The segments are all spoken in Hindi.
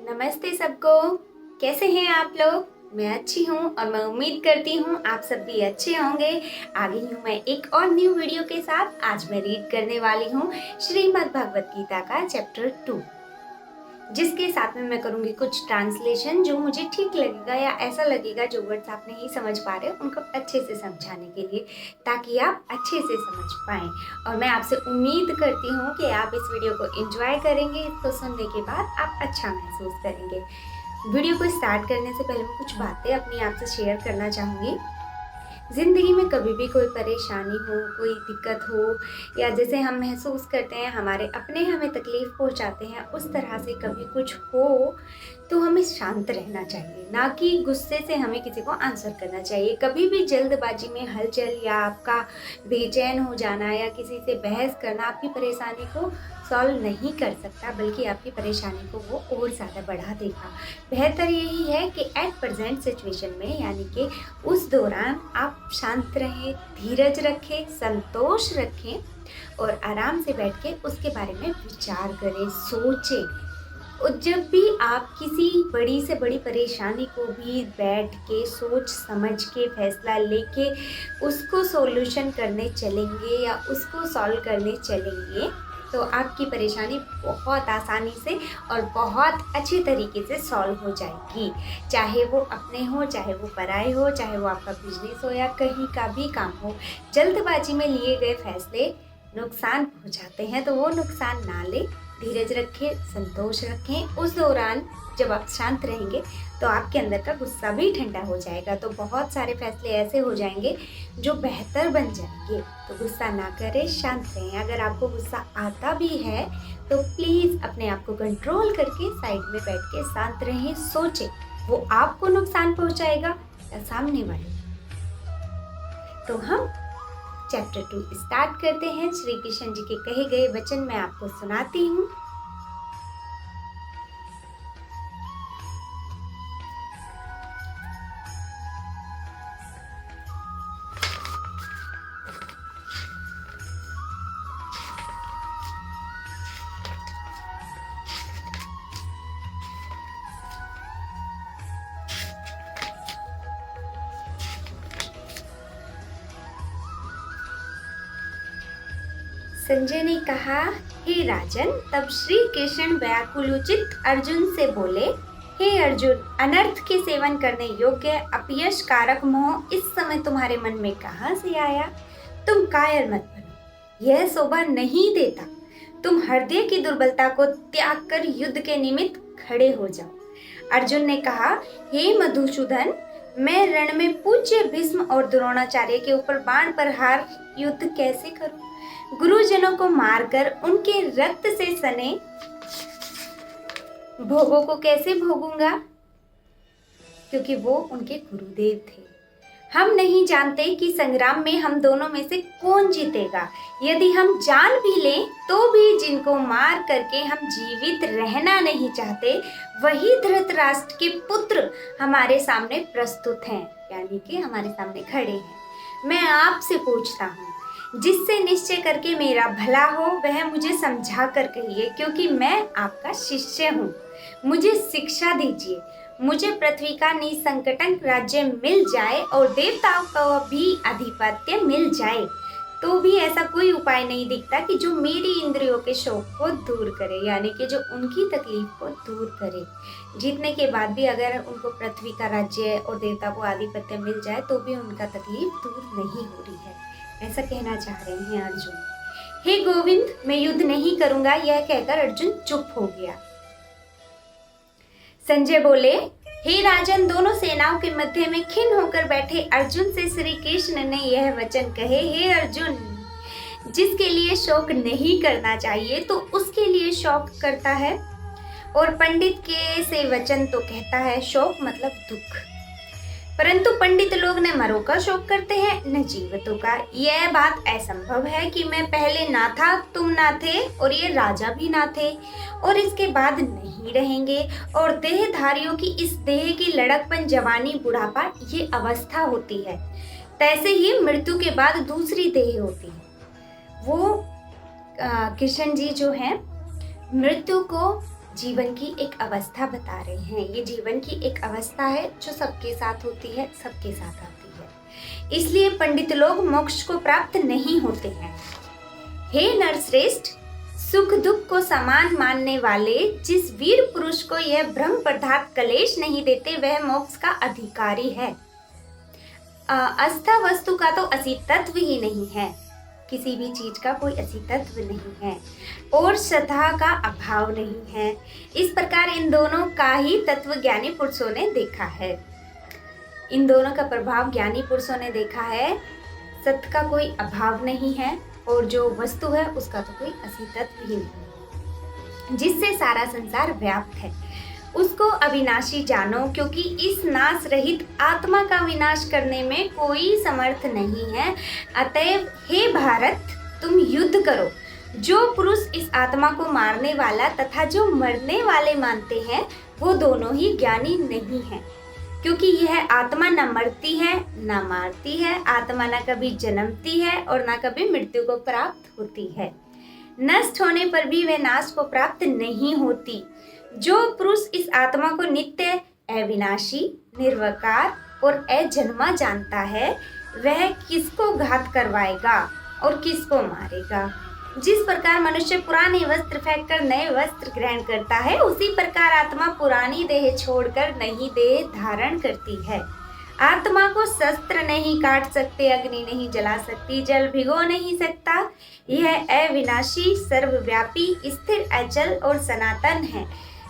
नमस्ते सबको। कैसे हैं आप लोग? मैं अच्छी हूँ और मैं उम्मीद करती हूँ आप सब भी अच्छे होंगे। आ गई हूँ मैं एक और न्यू वीडियो के साथ। आज मैं रीड करने वाली हूँ श्रीमद् भगवत गीता का चैप्टर 2, जिसके साथ में मैं करूँगी कुछ ट्रांसलेशन जो मुझे ठीक लगेगा या ऐसा लगेगा जो वर्ड्स आप नहीं समझ पा रहे उनको अच्छे से समझाने के लिए, ताकि आप अच्छे से समझ पाएँ। और मैं आपसे उम्मीद करती हूँ कि आप इस वीडियो को एंजॉय करेंगे। इसको सुनने के बाद आप अच्छा महसूस करेंगे। वीडियो को स्टार्ट करने से पहले मैं कुछ बातें अपनी आपसे शेयर करना चाहूँगी। ज़िंदगी में कभी भी कोई परेशानी हो, कोई दिक्कत हो, या जैसे हम महसूस करते हैं हमारे अपने हमें तकलीफ़ पहुंचाते हैं, उस तरह से कभी कुछ हो तो हमें शांत रहना चाहिए, ना कि गुस्से से हमें किसी को आंसर करना चाहिए। कभी भी जल्दबाजी में हलचल या आपका बेचैन हो जाना या किसी से बहस करना आपकी परेशानी को सॉल्व नहीं कर सकता, बल्कि आपकी परेशानी को वो और ज़्यादा बढ़ा देगा। बेहतर यही है कि एट प्रेजेंट सिचुएशन में, यानी कि उस दौरान आप शांत रहें, धीरज रखें, संतोष रखें और आराम से बैठ के उसके बारे में विचार करें, सोचें। और जब भी आप किसी बड़ी से बड़ी परेशानी को भी बैठ के सोच समझ के फैसला लेके उसको सॉल्यूशन करने चलेंगे या उसको सॉल्व करने चलेंगे, तो आपकी परेशानी बहुत आसानी से और बहुत अच्छे तरीके से सॉल्व हो जाएगी। चाहे वो अपने हो, चाहे वो पराए हो, चाहे वो आपका बिजनेस हो या कहीं का भी काम हो। जल्दबाजी में लिए गए फैसले नुकसान पहुंचाते हैं, तो वो नुकसान ना ले, धीरज रखें, संतोष रखें। उस दौरान जब आप शांत रहेंगे तो आपके अंदर का गुस्सा भी ठंडा हो जाएगा, तो बहुत सारे फैसले ऐसे हो जाएंगे जो बेहतर बन जाएंगे। तो गुस्सा ना करें, शांत रहें। अगर आपको गुस्सा आता भी है तो प्लीज़ अपने आप को कंट्रोल करके साइड में बैठ के शांत रहें, सोचें वो आपको नुकसान पहुंचाएगा या सामने वाले। तो हम चैप्टर 2 स्टार्ट करते हैं। श्री कृष्ण जी के कहे गए वचन मैं आपको सुनाती हूँ। संजय ने कहा, हे राजन। तब श्री कृष्ण व्याकुलचित अर्जुन से बोले, हे अर्जुन, अनर्थ के सेवन करने योग्य अपयश कारक मोह इस समय तुम्हारे मन में कहाँ से आया? तुम कायर मत बनो, यह शोभा नहीं देता। तुम हृदय की दुर्बलता को त्याग कर युद्ध के निमित्त खड़े हो जाओ। अर्जुन ने कहा, हे मधुसूदन, मैं रण में पूज्य भीष्म और द्रोणाचार्य के ऊपर बाण प्रहार युद्ध कैसे करूं? गुरुजनों को मारकर उनके रक्त से सने भोगों को कैसे भोगूंगा? क्योंकि वो उनके गुरुदेव थे। हम नहीं जानते कि संग्राम में हम दोनों में से कौन जीतेगा। यदि हम जान भी लें तो भी जिनको मार करके हम जीवित रहना नहीं चाहते, वही धृतराष्ट्र के पुत्र हमारे सामने प्रस्तुत हैं, यानी कि हमारे सामने खड़े हैं। मैं आपसे पूछता हूँ, जिससे निश्चय करके मेरा भला हो वह मुझे समझा कर कहिए, क्योंकि मैं आपका शिष्य हूँ। मुझे शिक्षा दीजिए। मुझे पृथ्वी का निसंकटक राज्य मिल जाए और देवताओं का भी आधिपत्य मिल जाए, तो भी ऐसा कोई उपाय नहीं दिखता कि जो मेरी इंद्रियों के शोक को दूर करे, यानी कि जो उनकी तकलीफ को दूर करे। जीतने के बाद भी अगर उनको पृथ्वी का राज्य और देवता को आधिपत्य मिल जाए तो भी उनका तकलीफ दूर नहीं हो रही है, ऐसा कहना चाह रहे हैं अर्जुन। हे गोविंद, मैं युद्ध नहीं करूंगा, यह कहकर अर्जुन चुप हो गया। संजय बोले, हे राजन, दोनों सेनाओं के मध्य में खिन्न होकर बैठे अर्जुन से श्री कृष्ण ने यह वचन कहे, हे अर्जुन, जिसके लिए शोक नहीं करना चाहिए तो उसके लिए शोक करता है, और पंडित के से वचन तो कहता है शोक मतलब दुख। परंतु पंडित लोग न मरों का शोक करते हैं न जीवितों का। यह बात असंभव है कि मैं पहले ना था, तुम ना थे और ये राजा भी ना थे और इसके बाद नहीं रहेंगे। और देहधारियों की इस देह की लड़कपन, जवानी, बुढ़ापा ये अवस्था होती है, तैसे ही मृत्यु के बाद दूसरी देह होती है। वो कृष्ण जी जो हैं मृत्यु को जीवन की एक अवस्था बता रहे हैं। ये जीवन की एक अवस्था है जो सबके साथ होती है, सबके साथ आती है। इसलिए पंडित लोग मोक्ष को प्राप्त नहीं होते हैं। हे नरश्रेष्ठ, सुख दुख को समान मानने वाले जिस वीर पुरुष को यह ब्रह्म पदार्थ क्लेश नहीं देते वह मोक्ष का अधिकारी है। अस्था वस्तु का तो असि तत्व ही नहीं है, किसी भी चीज का कोई असि तत्व नहीं है और श्रद्धा का अभाव नहीं है। इस प्रकार इन दोनों का ही तत्व ज्ञानी पुरुषों ने देखा है। इन दोनों का प्रभाव ज्ञानी पुरुषों ने देखा है। सत्य का कोई अभाव नहीं है और जो वस्तु है उसका तो कोई असि तत्व ही नहीं, जिससे सारा संसार व्याप्त है। उसको अविनाशी जानो, क्योंकि इस नाश रहित आत्मा का विनाश करने में कोई समर्थ नहीं है। अतएव हे भारत, तुम युद्ध करो। जो पुरुष इस आत्मा को मारने वाला तथा जो मरने वाले मानते हैं वो दोनों ही ज्ञानी नहीं है, क्योंकि यह आत्मा न मरती है न मारती है। आत्मा न कभी जन्मती है और न कभी मृत्यु को प्राप्त होती है। नष्ट होने पर भी वह नाश को प्राप्त नहीं होती। जो पुरुष इस आत्मा को नित्य, अविनाशी, निर्विकार और अजन्मा जानता है वह किसको घात करवाएगा और किसको मारेगा। जिस प्रकार मनुष्य पुराने वस्त्र फेंककर नए वस्त्र ग्रहण करता है, उसी प्रकार आत्मा पुरानी देह छोड़कर नई देह धारण करती है। आत्मा को शस्त्र नहीं काट सकते, अग्नि नहीं जला सकती, जल भिगो नहीं सकता। यह अविनाशी, सर्वव्यापी, स्थिर, अचल और सनातन है।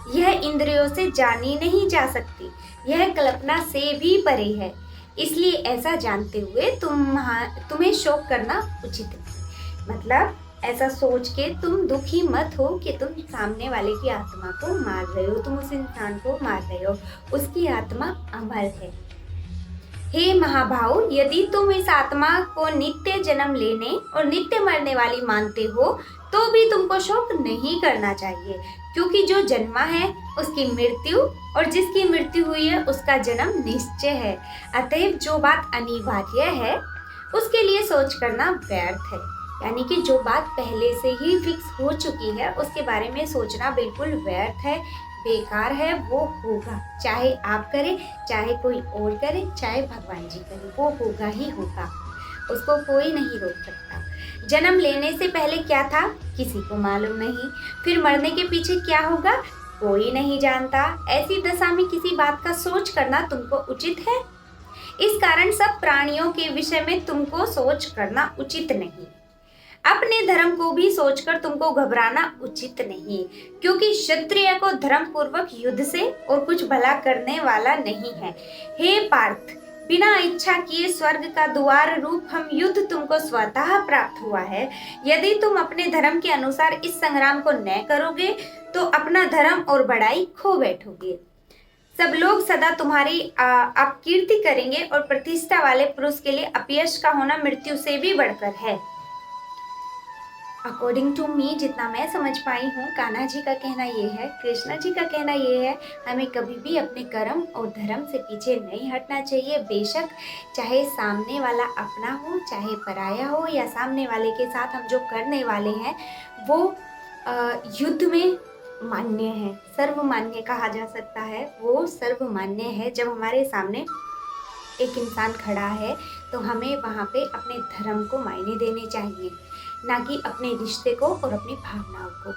यह इंद्रियों से जानी नहीं जा सकती, यह कल्पना से भी परे है। इसलिए ऐसा जानते हुए तुम्हें शोक करना उचित नहीं। मतलब ऐसा सोच के तुम दुखी मत हो कि तुम सामने वाले की आत्मा को मार रहे हो, तुम उस इंसान को मार रहे हो, उसकी आत्मा अमर है। हे महाभाव, यदि तुम इस आत्मा को नित्य जन्म लेने और नित्य मरने वाली मानते हो तो भी तुमको शोक नहीं करना चाहिए, क्योंकि जो जन्मा है उसकी मृत्यु और जिसकी मृत्यु हुई है उसका जन्म निश्चय है। अतएव जो बात अनिवार्य है उसके लिए सोच करना व्यर्थ है। यानी कि जो बात पहले से ही फिक्स हो चुकी है उसके बारे में सोचना बिल्कुल व्यर्थ है, बेकार है। वो होगा, चाहे आप करें, चाहे कोई और करे, चाहे भगवान जी करें, वो होगा ही होगा, उसको कोई नहीं रोक सकता। जन्म लेने से पहले क्या था किसी को मालूम नहीं, फिर मरने के पीछे क्या होगा कोई नहीं जानता। ऐसी दशा में किसी बात का सोच करना तुमको उचित है? इस कारण सब प्राणियों के विषय में तुमको सोच करना उचित नहीं। अपने धर्म को भी सोचकर तुमको घबराना उचित नहीं, क्योंकि क्षत्रिय को धर्म पूर्वक युद्ध से और कुछ भला करने वाला नहीं है। हे पार्थ, बिना इच्छा किए स्वर्ग का द्वार रूप हम युद्ध तुमको स्वतः प्राप्त हुआ है। यदि तुम अपने धर्म के अनुसार इस संग्राम को न करोगे तो अपना धर्म और बड़ाई खो बैठोगे। सब लोग सदा तुम्हारी अपकीर्ति करेंगे और प्रतिष्ठा वाले पुरुष के लिए अपयश का होना मृत्यु से भी बढ़कर है। अकॉर्डिंग टू मी, जितना मैं समझ पाई हूँ, कान्हा जी का कहना ये है, कृष्णा जी का कहना ये है, हमें कभी भी अपने कर्म और धर्म से पीछे नहीं हटना चाहिए। बेशक चाहे सामने वाला अपना हो, चाहे पराया हो, या सामने वाले के साथ हम जो करने वाले हैं वो युद्ध में मान्य है, सर्वमान्य कहा जा सकता है। वो सर्वमान्य है। जब हमारे सामने एक इंसान खड़ा है तो हमें वहाँ पे अपने धर्म को मायने देने चाहिए, ना कि अपने रिश्ते को और अपनी भावनाओं को।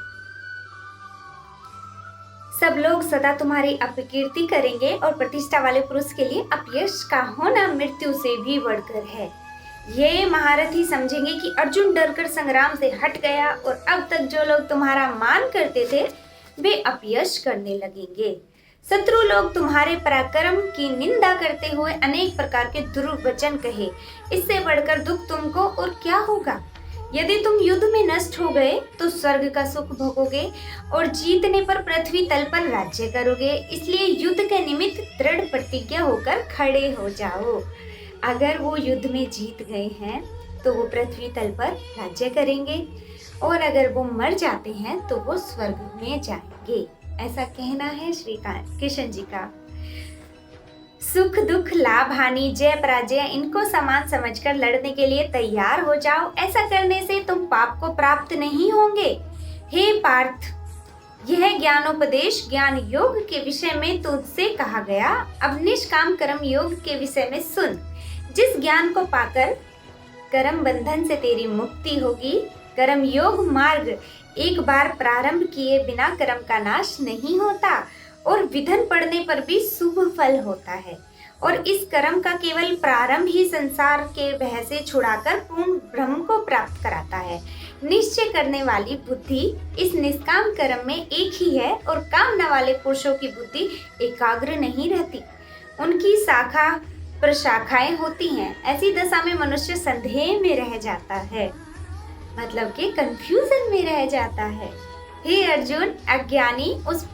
सब लोग सदा तुम्हारी अपकीर्ति करेंगे और प्रतिष्ठा वाले पुरुष के लिए अपयश का होना मृत्यु से भी बढ़कर है। ये महारथी समझेंगे कि अर्जुन डरकर संग्राम से हट गया और अब तक जो लोग तुम्हारा मान करते थे वे अपयश करने लगेंगे। शत्रु लोग तुम्हारे पराक्रम की निंदा करते हुए अनेक प्रकार के दुर्वचन कहे, इससे बढ़कर दुख तुमको और क्या होगा। यदि तुम युद्ध में नष्ट हो गए तो स्वर्ग का सुख भोगोगे और जीतने पर पृथ्वी तल पर राज्य करोगे। इसलिए युद्ध के निमित्त दृढ़ प्रतिज्ञा होकर खड़े हो जाओ। अगर वो युद्ध में जीत गए हैं तो वो पृथ्वी तल पर राज्य करेंगे, और अगर वो मर जाते हैं तो वो स्वर्ग में जाएंगे। ऐसा कहना है श्री कृष्ण जी का। सुख दुख, लाभ हानि, जय पराजय, इनको समान समझकर लड़ने के लिए तैयार हो जाओ। ऐसा करने से तुम पाप को प्राप्त नहीं होंगे। हे पार्थ, यह ज्ञानोपदेश ज्ञान योग के विषय में तुझसे कहा गया। अब निष्काम कर्म योग के विषय में सुन। जिस ज्ञान को पाकर कर्म बंधन से तेरी मुक्ति होगी। कर्म योग मार्ग एक बार प्रारंभ किए बिना कर्म का नाश नहीं होता और विधन पड़ने पर भी शुभ फल होता है, और इस कर्म का केवल प्रारंभ ही संसार के भय से छुड़ाकर पूर्ण ब्रह्म को प्राप्त कराता है। निश्चय करने वाली बुद्धि इस निष्काम कर्म में एक ही है, और कामना वाले पुरुषों की बुद्धि एकाग्र नहीं रहती, उनकी शाखा प्रशाखाएं होती हैं। ऐसी दशा में मनुष्य संदेह में रह जाता है, मतलब कि कंफ्यूजन में रह जाता है। हे अर्जुन, अज्ञानी उस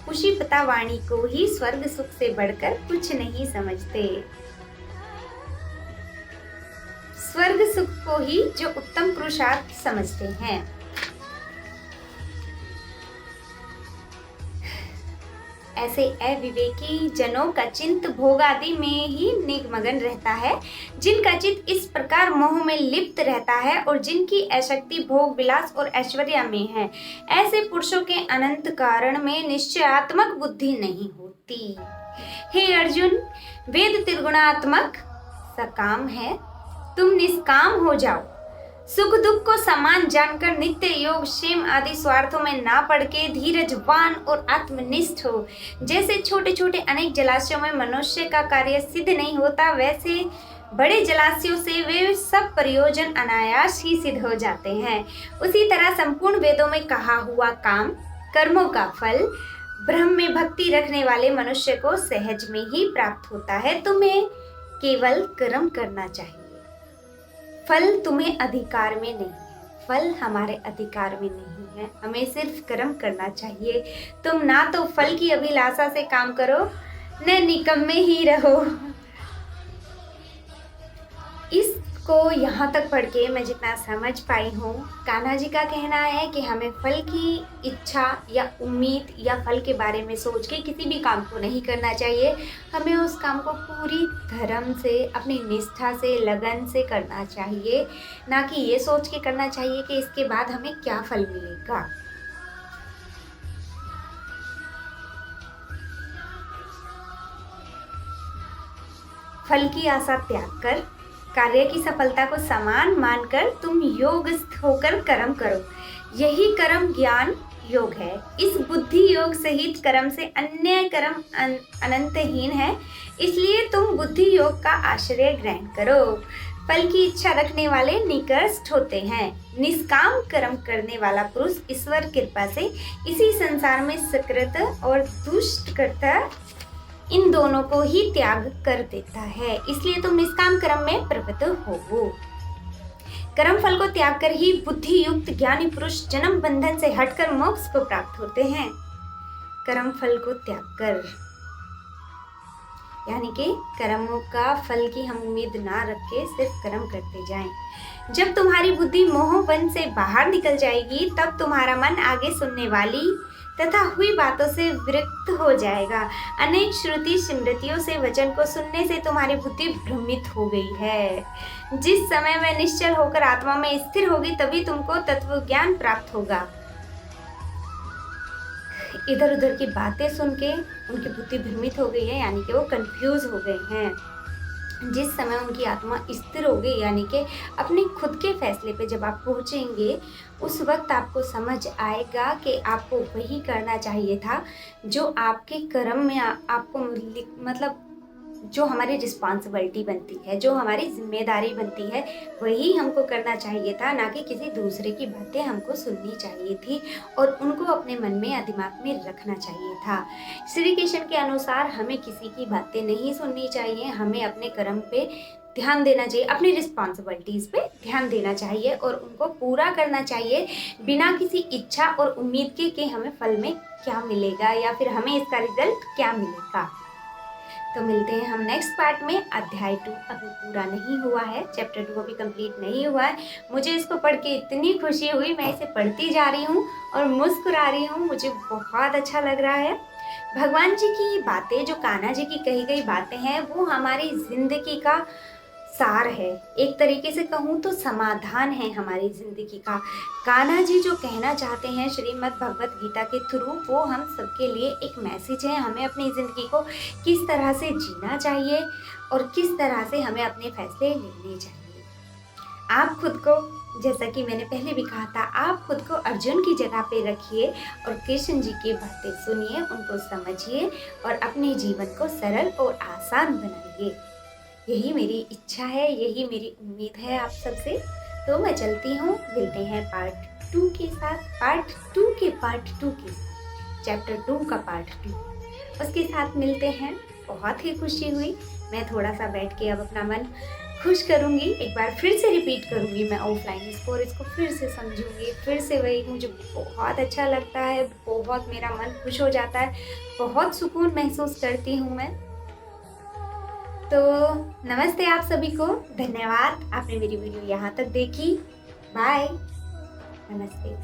पुष्पिता वाणी को ही स्वर्ग सुख से बढ़कर कुछ नहीं समझते। स्वर्ग सुख को ही जो उत्तम पुरुषार्थ समझते हैं। ऐसे अविवेकी जनों का चित्त भोग आदि में ही निमग्न रहता है, जिनका चित्त इस प्रकार मोह में लिप्त रहता है और जिनकी आसक्ति भोग विलास और ऐश्वर्य में है। ऐसे पुरुषों के अनंत कारण में निश्चयात्मक बुद्धि नहीं होती। हे अर्जुन, वेद त्रिगुणात्मक सकाम है, तुम निष्काम हो जाओ। सुख दुख को समान जानकर नित्य योग क्षेम आदि स्वार्थों में ना पड़ के धीरजवान और आत्मनिष्ठ हो। जैसे छोटे छोटे अनेक जलाशयों में मनुष्य का कार्य सिद्ध नहीं होता, वैसे बड़े जलाशयों से वे सब प्रयोजन अनायास ही सिद्ध हो जाते हैं। उसी तरह संपूर्ण वेदों में कहा हुआ काम कर्मों का फल ब्रह्म में भक्ति रखने वाले मनुष्य को सहज में ही प्राप्त होता है। तुम्हें केवल कर्म करना चाहिए, फल तुम्हें अधिकार में नहीं है। फल हमारे अधिकार में नहीं है, हमें सिर्फ कर्म करना चाहिए। तुम ना तो फल की अभिलाषा से काम करो, न निकम्मे ही रहो। इसको यहाँ तक पढ़ के मैं जितना समझ पाई हूँ, कान्हा जी का कहना है कि हमें फल की इच्छा या उम्मीद या फल के बारे में सोच के किसी भी काम को नहीं करना चाहिए। हमें उस काम को पूरी धर्म से, अपनी निष्ठा से, लगन से करना चाहिए, ना कि ये सोच के करना चाहिए कि इसके बाद हमें क्या फल मिलेगा। फल की आशा त्याग कर कार्य की सफलता को समान मानकर तुम योगस्थ होकर कर्म करो। यही कर्म ज्ञान योग है। इस बुद्धि योग सहित कर्म से अन्य कर्म अनंतहीन है, इसलिए तुम बुद्धि योग का आश्रय ग्रहण करो। फल की इच्छा रखने वाले निकृष्ट होते हैं। निष्काम कर्म करने वाला पुरुष ईश्वर कृपा से इसी संसार में सकृत और दुष्टकृत इन दोनों को ही त्याग कर देता है, इसलिए तुम निष्काम कर्म में प्रवृत्त हो। कर्म फल को त्याग कर ही बुद्धि युक्त ज्ञानी पुरुष जन्म बंधन से हटकर मोक्ष को प्राप्त होते हैं। कर्म फल को त्याग कर, यानी कि कर्मों का फल की हम उम्मीद ना रख के सिर्फ कर्म करते जाएं। जब तुम्हारी बुद्धि मोहबंध से बाहर निकल जाएगी, तब तुम्हारा मन आगे सुनने वाली तथा हुई बातों से विरक्त हो जाएगा। अनेक श्रुति स्मृतियों से वचन को सुनने से तुम्हारी बुद्धि भ्रमित हो गई है। जिस समय वह निश्चल होकर आत्मा में स्थिर होगी, तभी तुमको तत्व ज्ञान प्राप्त होगा। इधर उधर की बातें सुन के उनकी बुद्धि भ्रमित हो गई है, यानी कि वो कंफ्यूज हो गए हैं। जिस समय उनकी आत्मा स्थिर हो गई, यानी कि अपने खुद के फैसले पे जब आप पहुंचेंगे, उस वक्त आपको समझ आएगा कि आपको वही करना चाहिए था जो आपके कर्म में आपको मतलब जो हमारी रिस्पॉन्सिबिलिटी बनती है, जो हमारी जिम्मेदारी बनती है, वही हमको करना चाहिए था, ना कि किसी दूसरे की बातें हमको सुननी चाहिए थी और उनको अपने मन में या दिमाग में रखना चाहिए था। श्री कृष्ण के अनुसार हमें किसी की बातें नहीं सुननी चाहिए, हमें अपने कर्म पे ध्यान देना चाहिए, अपनी रिस्पॉन्सिबिलिटीज़ पे ध्यान देना चाहिए और उनको पूरा करना चाहिए बिना किसी इच्छा और उम्मीद के कि हमें फल में क्या मिलेगा या फिर हमें इसका रिजल्ट क्या मिलेगा। तो मिलते हैं हम नेक्स्ट पार्ट में। अध्याय 2 अभी पूरा नहीं हुआ है, चैप्टर 2 अभी कंप्लीट नहीं हुआ है। मुझे इसको पढ़ के इतनी खुशी हुई, मैं इसे पढ़ती जा रही हूँ और मुस्कुरा रही हूँ, मुझे बहुत अच्छा लग रहा है। भगवान जी की बातें, जो कान्हा जी की कही गई बातें हैं, वो हमारी जिंदगी का सार है, एक तरीके से कहूँ तो समाधान है हमारी ज़िंदगी का। कान्हा जी जो कहना चाहते हैं श्रीमद् भगवत गीता के थ्रू, वो हम सबके लिए एक मैसेज है। हमें अपनी ज़िंदगी को किस तरह से जीना चाहिए और किस तरह से हमें अपने फैसले लेने चाहिए। आप खुद को, जैसा कि मैंने पहले भी कहा था, आप खुद को अर्जुन की जगह पे रखिए और कृष्ण जी की बातें सुनिए, उनको समझिए और अपने जीवन को सरल और आसान बनाइए। यही मेरी इच्छा है, यही मेरी उम्मीद है आप सबसे। तो मैं चलती हूँ, मिलते हैं पार्ट 2 के साथ, पार्ट 2 के साथ, चैप्टर 2 का पार्ट 2 उसके साथ मिलते हैं। बहुत ही खुशी हुई। मैं थोड़ा सा बैठ के अब अपना मन खुश करूँगी, एक बार फिर से रिपीट करूँगी मैं ऑफलाइन इसको, और इसको फिर से समझूँगी, फिर से वही। मुझे बहुत अच्छा लगता है, बहुत मेरा मन खुश हो जाता है, बहुत सुकून महसूस करती हूँ मैं। तो नमस्ते आप सभी को, धन्यवाद आपने मेरी वीडियो यहाँ तक देखी। बाय, नमस्ते।